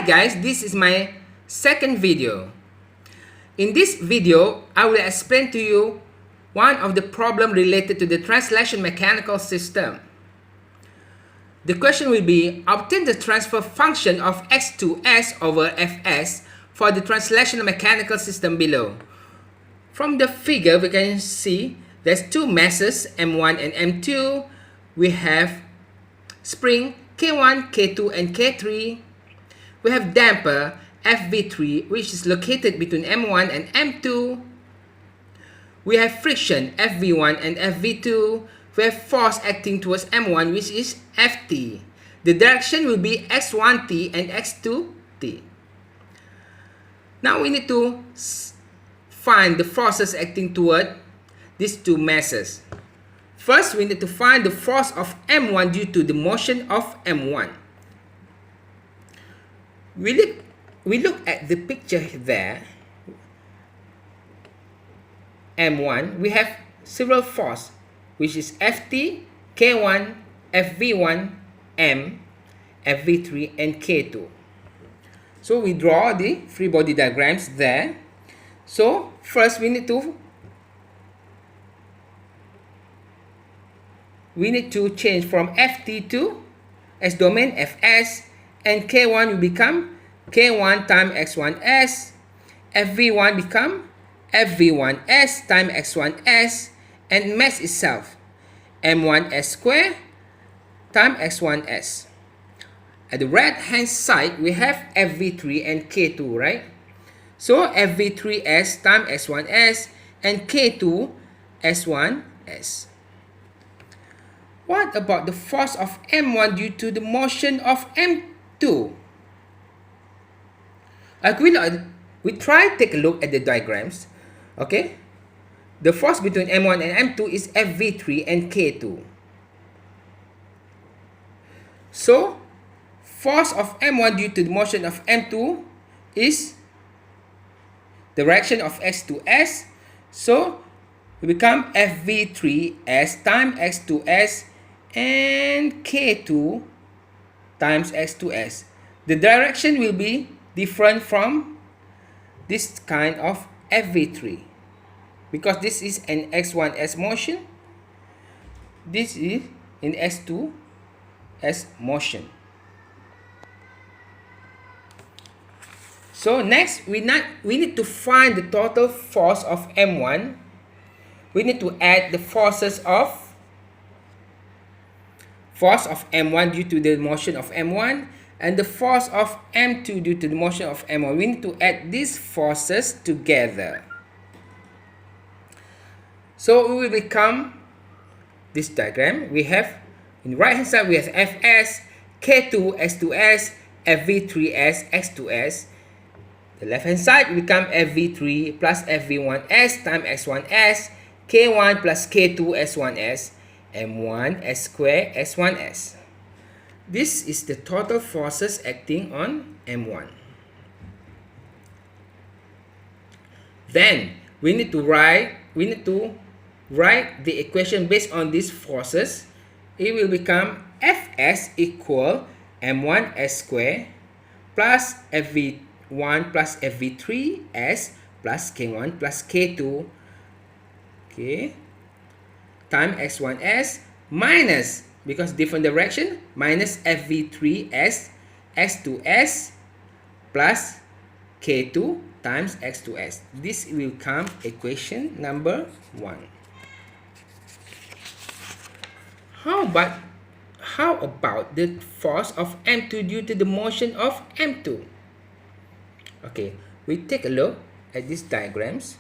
Hi guys, this is my second video. In this video, I will explain to you one of the problem related to the translation mechanical system. The question will be, obtain the transfer function of x to s over fs for the translational mechanical system below. From the figure, we can see there's two masses, M1 and M2. We have spring K1, K2, and K3. We have damper FV3, which is located between M1 and M2. We have friction FV1 and FV2. We have force acting towards M1, which is Ft. The direction will be x1t and x2t. Now we need to find the forces acting toward these two masses. First, we need to find the force of M1 due to the motion of M1. We look at the picture there. M1, we have several forces, which is Ft, K1, FV1, M, FV3, and K2. So we draw the free body diagrams there. So first we need to change from Ft to S domain Fs, and K1 will become K1 times x1s, FV1 become FV1s times x1s, and mass itself m1s squared times x1s. At the right hand side, we have FV3 and K2, right? So FV3s times s1s and K2 s1s. What about the force of M1 due to the motion of M2? We try to take a look at the diagrams. Okay, the force between M1 and M2 is FV3 and K2. So force of M1 due to the motion of M2 is direction of x to s. So we become FV3s times x to s and K2 times x to s. The direction will be different from this kind of FV3 because this is an x1s motion. This is in x2s motion. So next, we need to find the total force of M1. We need to add the forces of M1 due to the motion of M1 and the force of M2 due to the motion of M1. We need to add these forces together. So we will become this diagram. We have in the right hand side we have Fs, K2, S2s, FV3s, X2s. The left hand side will become FV3 plus FV1s times x1s, K1 plus K2 s1s, M1 s squared s1s. This is the total forces acting on M1. Then we need to write the equation based on these forces. It will become Fs equal M1 s squared plus FV1 plus FV3s plus K1 plus K2, okay, times x1s minus, because different direction, minus FV3s x2s plus K2 times x2s. This will become equation number 1. How about the force of M2 due to the motion of M2? Okay, we take a look at these diagrams.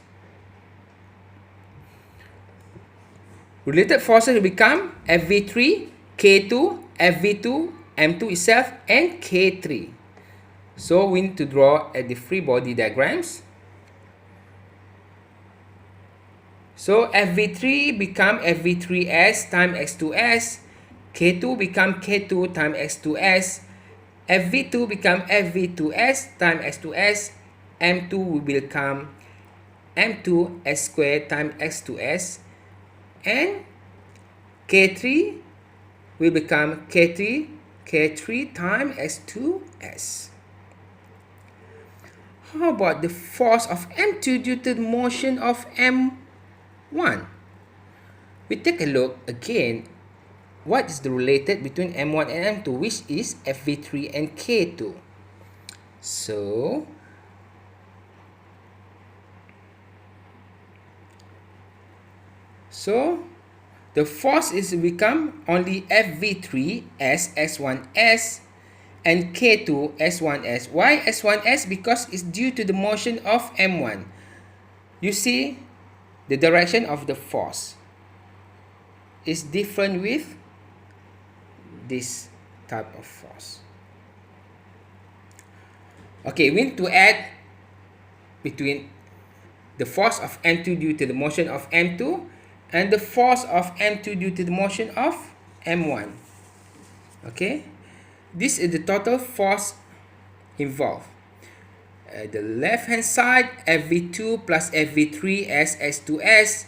Related forces will become FV3, K2, FV2, M2 itself, and K3. So we need to draw at the free body diagrams. So FV3 become FV3s times x2s, K2 become K2 times x2s, FV2 become FV2s times x2s, M2 will become M2 s squared times x2s, and K3 will become K3 times x2s. how about the force of M2 due to the motion of M1? We take a look again. What is the related between M1 and M2, which is FV3 and K2? So the force is become only FV3 as S1S and K2 S1S. Why S1S? Because it's due to the motion of M1. You see, the direction of the force is different with this type of force. Okay, we need to add between the force of M2 due to the motion of M2 and the force of M2 due to the motion of M1. Okay, this is the total force involved. The left hand side, FV2 plus FV3 as S2S,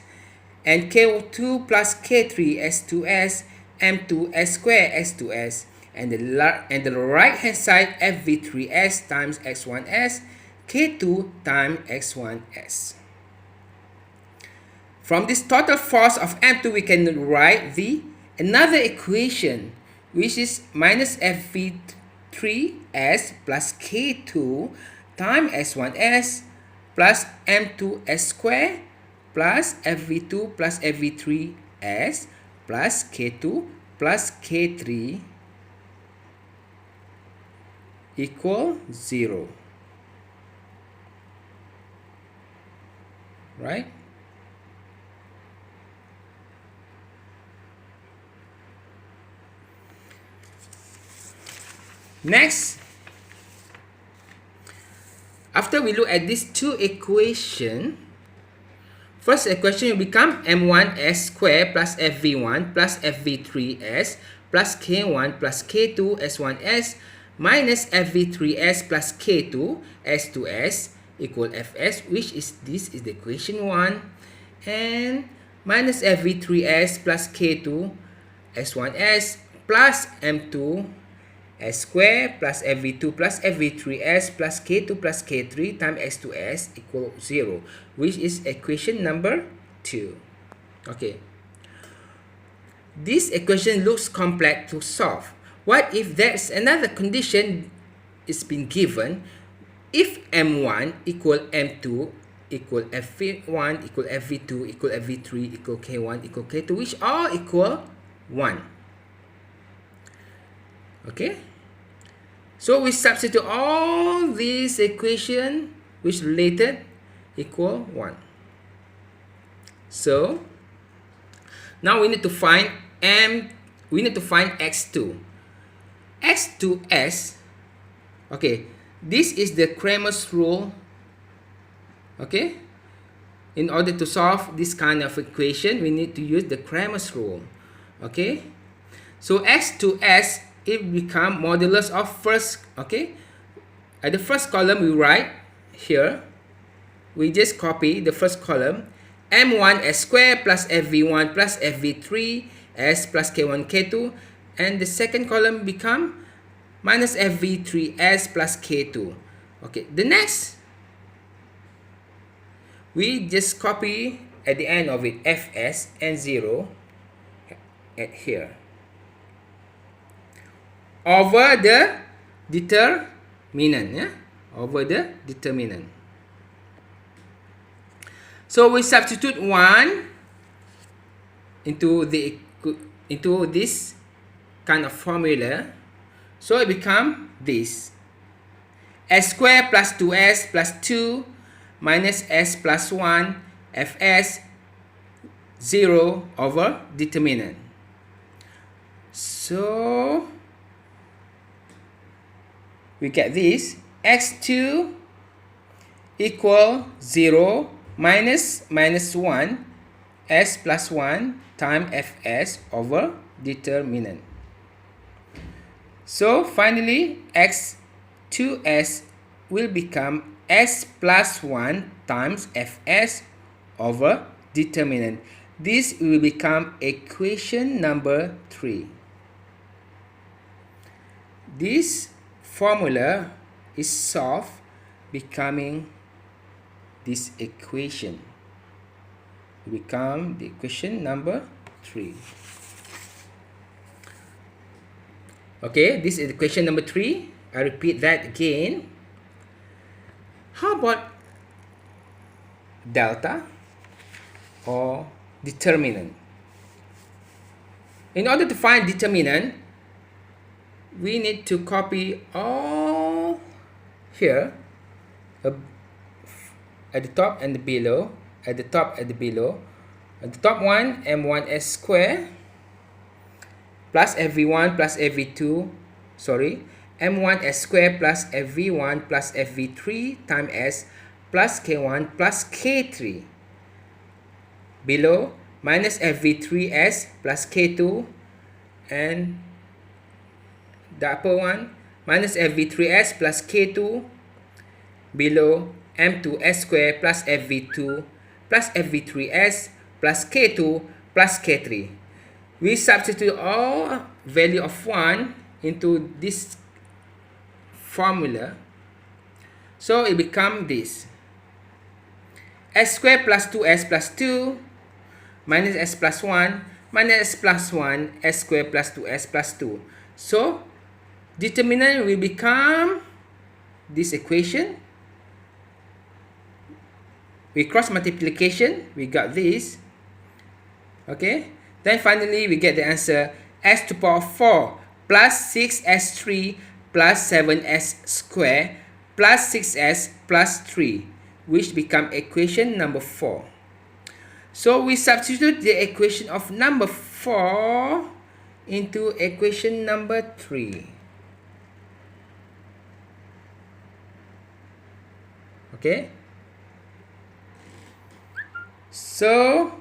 and K2 plus K3 S2S, M2 S square S2S, and the right hand side, FV3S times X1S, K2 times X1S. From this total force of M2, we can write another equation, which is minus FV3S plus K2 times S1S plus M2S square plus FV2 plus FV3S plus K2 plus K3 equal 0. Right? Next, after we look at these two equations, first equation will become M1S square plus FV1 plus FV3S plus K1 plus K2 S1S minus FV3S plus K2 S2S equal Fs, which is this is the equation 1, and minus FV3S plus K2 S1S plus M2 S square plus FV2 plus FV3S plus K2 plus K3 times S2S equal 0, which is equation number 2. Okay. This equation looks complex to solve. What if there's another condition is been given? If M1 equal M2 equal FV1 equal FV2 equal FV3 equal K1 equal K2, which all equal 1. Okay, so we substitute all these equations which related equal 1. So now we need to find x2. x2s. Okay, this is the Cramer's rule. Okay, in order to solve this kind of equation, we need to use the Cramer's rule. Okay, so x2s, it become modulus of first. Okay, at the first column we write here, we just copy the first column, m1s square plus fv1 plus fv3 s plus k1 k2, and the second column become minus fv3s plus k2. Okay, the next we just copy at the end of it fs and 0 at here over the determinant, yeah, over the determinant. So we substitute 1 into this kind of formula, so it become this: s square plus 2s plus 2 minus s plus 1 fs 0 over determinant. So we get this: x2 equal 0 minus 1 s plus 1 times fs over determinant. So finally x2s will become s plus 1 times fs over determinant. This will become equation number 3. This formula is solved becoming this equation. Become the equation number 3. Okay, this is equation number 3. I repeat that again. How about delta or determinant? In order to find determinant, we need to copy all here at the top and the below, at the top and the below. At the top one, m1s square plus fv1 plus fv2, m1s square plus fv1 plus fv3 times s plus k1 plus k3. Below, minus fv3s plus k2, and the upper one, minus fv3s plus k2, below m2s square plus fv2 plus fv3s plus k2 plus k3. We substitute all value of 1 into this formula, so it becomes this: s square plus 2s plus 2 minus s plus 1 minus s plus 1 s square plus 2s plus 2. So determinant will become this equation. We cross multiplication, we got this. Okay, then finally we get the answer: s to the power 4 plus 6s3 plus 7s square plus 6s plus 3, which become equation number 4. So we substitute the equation of number 4 into equation number 3. Okay, so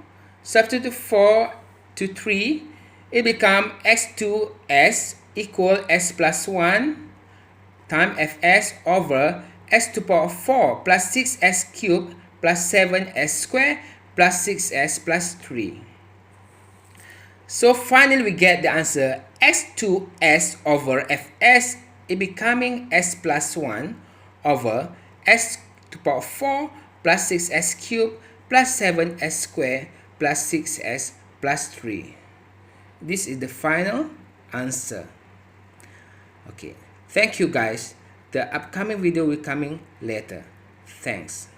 substitute 4 to 3, it become x2s equal s plus 1 times fs over s to the power 4 plus 6s cubed plus 7s squared plus 6s plus 3. So finally we get the answer: x2s over fs is becoming s plus 1 over s to the power 4 plus 6s cubed plus 7s squared plus 6s plus 3. This is the final answer. Okay, thank you guys. The upcoming video will coming later. Thanks.